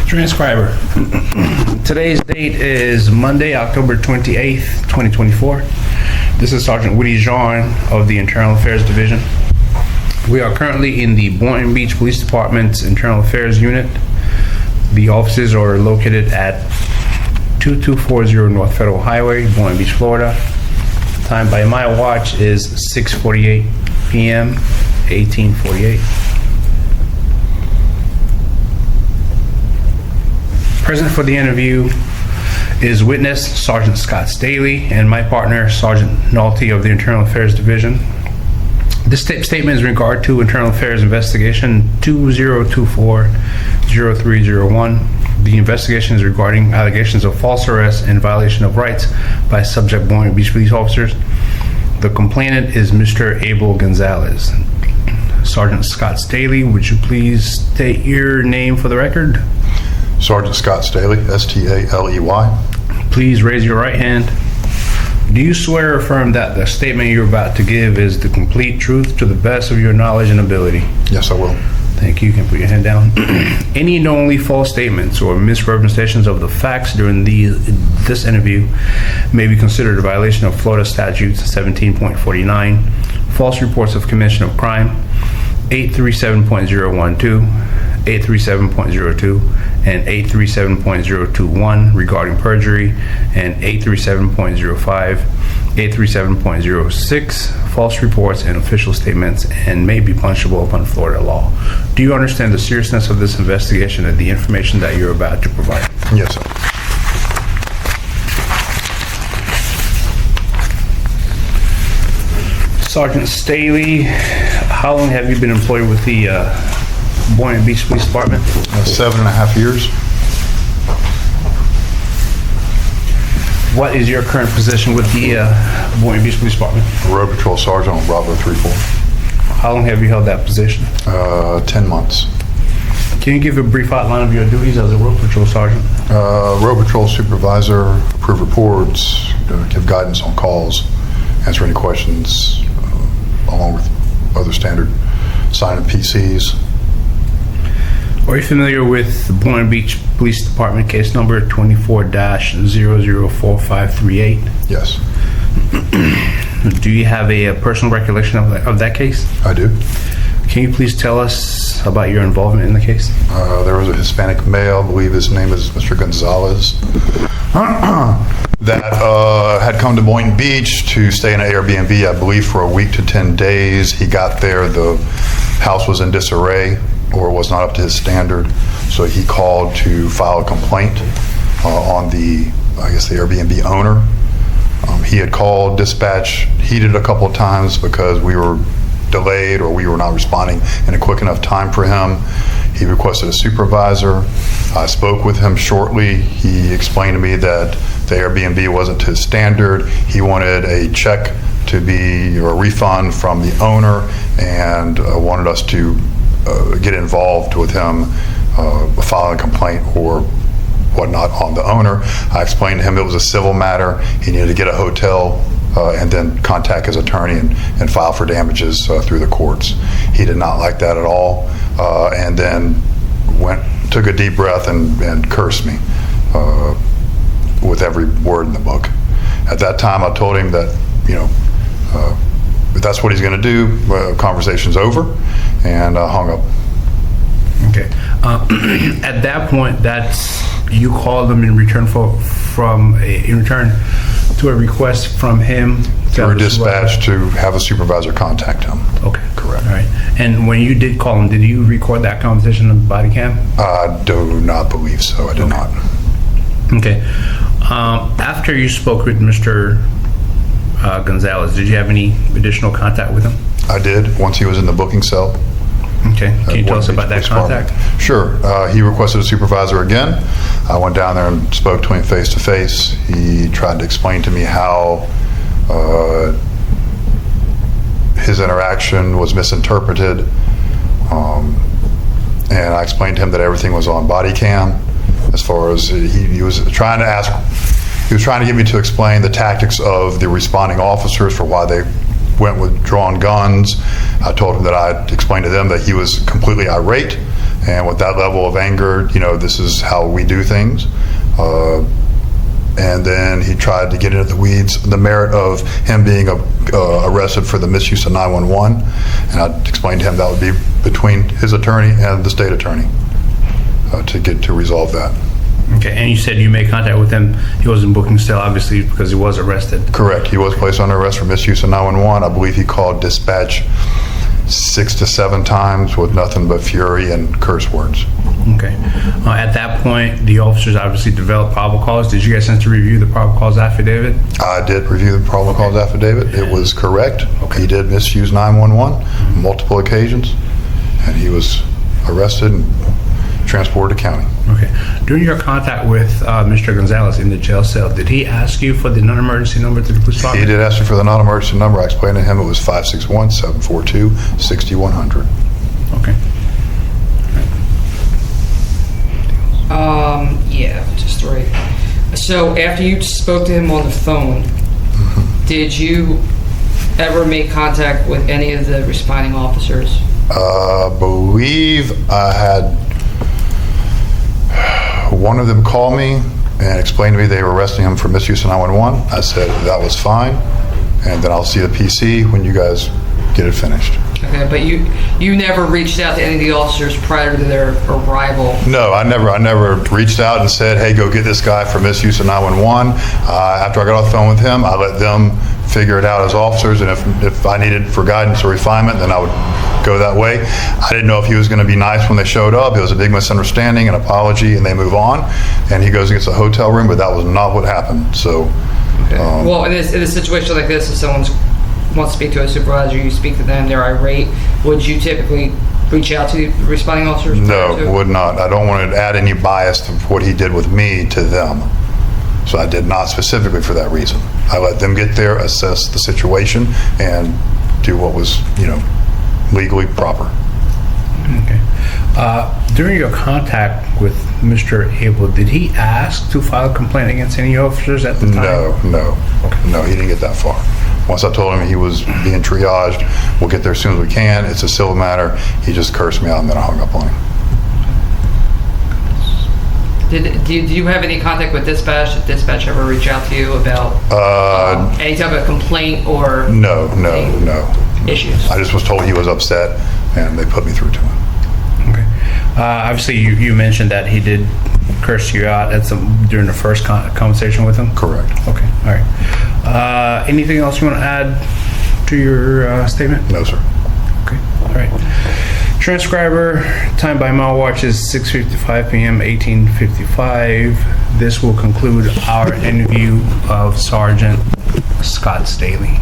Transcriber. Today's date is Monday, October 28th, 2024. This is Sergeant Woody Jean of the Internal Affairs Division. We are currently in the Boynton Beach Police Department's Internal Affairs Unit. The offices are located at 2240 North Federal Highway, Boynton Beach, Florida. Time by my watch is 6:48 p.m., 1848. Present for the interview is witness Sergeant Scott Staley and my partner Sergeant Nolte of the Internal Affairs Division. This statement is in regard to Internal Affairs Investigation 2024-0301. The investigation is regarding allegations of false arrest and violation of rights by subject Boynton Beach police officers. The complainant is Mr. Abel Gonzalez. Sergeant Scott Staley, would you please state your name for the record? Sergeant Scott Staley, S-T-A-L-E-Y. Please raise your right hand. Do you swear or affirm that the statement you're about to give is the complete truth to the best of your knowledge and ability? Yes, I will. Thank you. You can put your hand down. Any knowingly false statements or misrepresentations of the facts during this interview may be considered a violation of Florida Statutes 17.49, false reports of commission of crime, 837.012, 837.02, and 837.021 regarding perjury, and 837.05, 837.06 false reports and official statements, and may be punishable upon Florida law. Do you understand the seriousness of this investigation and the information that you're about to provide? Yes, sir. Sergeant Staley, how long have you been employed with the Boynton Beach Police Department? 7.5 years. What is your current position with the Boynton Beach Police Department? Road Patrol Sergeant on Bravo 34. How long have you held that position? 10 months. Can you give a brief outline of your duties as a Road Patrol Sergeant? Road Patrol Supervisor, approve reports, give guidance on calls, answer any questions, along with other standard sign of PCs. Are you familiar with the Boynton Beach Police Department case number 24-004538? Yes. Do you have a personal recollection of that case? I do. Can you please tell us about your involvement in the case? There was a Hispanic male, I believe his name is Mr. Gonzalez, that had come to Boynton Beach to stay in an Airbnb, I believe, for a week to 10 days. He got there, the house was in disarray, or was not up to his standard, so he called to file a complaint on the Airbnb owner. He had called dispatch, heated a couple of times because we were delayed or we were not responding in a quick enough time for him. He requested a supervisor. I spoke with him shortly. He explained to me that the Airbnb wasn't to his standard. He wanted a check to be, or a refund from the owner, and wanted us to get involved with him, filing a complaint or whatnot on the owner. I explained to him it was a civil matter. He needed to get a hotel and then contact his attorney and file for damages through the courts. He did not like that at all, and then took a deep breath and cursed me with every word in the book. At that time, I told him that, if that's what he's going to do, conversation's over, and hung up. Okay. At that point, you called him in return to a request from him Through dispatch to have a supervisor contact him. Okay. Correct. All right. And when you did call him, did you record that conversation on the body cam? I do not believe so. I did not. Okay. After you spoke with Mr. Gonzalez, did you have any additional contact with him? I did, once he was in the booking cell. Okay. Can you tell us about that contact? Sure. He requested a supervisor again. I went down there and spoke to him face to face. He tried to explain to me how his interaction was misinterpreted. And I explained to him that everything was on body cam. As far as he was trying to get me to explain the tactics of the responding officers for why they went with drawn guns. I told him that I explained to them that he was completely irate And with that level of anger, this is how we do things. And then he tried to get into the weeds, the merit of him being arrested for the misuse of 911. And I explained to him that would be between his attorney and the state attorney to resolve that. Okay, and you said you made contact with him. He was in booking still, obviously, because he was arrested. Correct. He was placed under arrest for misuse of 911. I believe he called dispatch 6 to 7 times with nothing but fury and curse words. Okay. At that point, the officers obviously developed probable cause. Did you get a chance to review the probable cause affidavit? I did review the probable cause affidavit. It was correct. Okay. He did misuse 911 multiple occasions, and he was arrested and transported to county. Okay. During your contact with Mr. Gonzalez in the jail cell, did he ask you for the non-emergency number to the police department? He did ask me for the non-emergency number. I explained to him it was 561-742-6100. Okay. Yeah, just right. So after you spoke to him on the phone, did you ever make contact with any of the responding officers? Believe I had one of them call me and explain to me they were arresting him for misuse of 911. I said that was fine, and then I'll see the PC when you guys get it finished. Okay, but you never reached out to any of the officers prior to their arrival? No, I never reached out and said, hey, go get this guy for misuse of 911. After I got off the phone with him, I let them figure it out as officers, and if I needed for guidance or refinement, then I would go that way. I didn't know if he was going to be nice when they showed up. It was a big misunderstanding, an apology, and they move on. And he goes and gets a hotel room, but that was not what happened. So, okay. Well, in a situation like this, if someone wants to speak to a supervisor, you speak to them, they're irate, would you typically reach out to the responding officers? No, would not. I don't want to add any bias to what he did with me to them. So I did not specifically for that reason. I let them get there, assess the situation, and do what was, legally proper. Okay. During your contact with Mr. Abel, did he ask to file a complaint against any officers at the time? No, he didn't get that far. Once I told him he was being triaged, we'll get there as soon as we can, it's a civil matter, he just cursed me out and then I hung up on him. Do you have any contact with dispatch? Did dispatch ever reach out to you about any type of complaint or No. issues? I just was told he was upset and they put me through to him. Okay. Obviously, you mentioned that he did curse you out during the first conversation with him? Correct. Okay, all right. Anything else you want to add to your statement? No, sir. Okay, all right. Transcriber, time by mile watch is 6:55 p.m., 18:55. This will conclude our interview of Sergeant Scott Staley.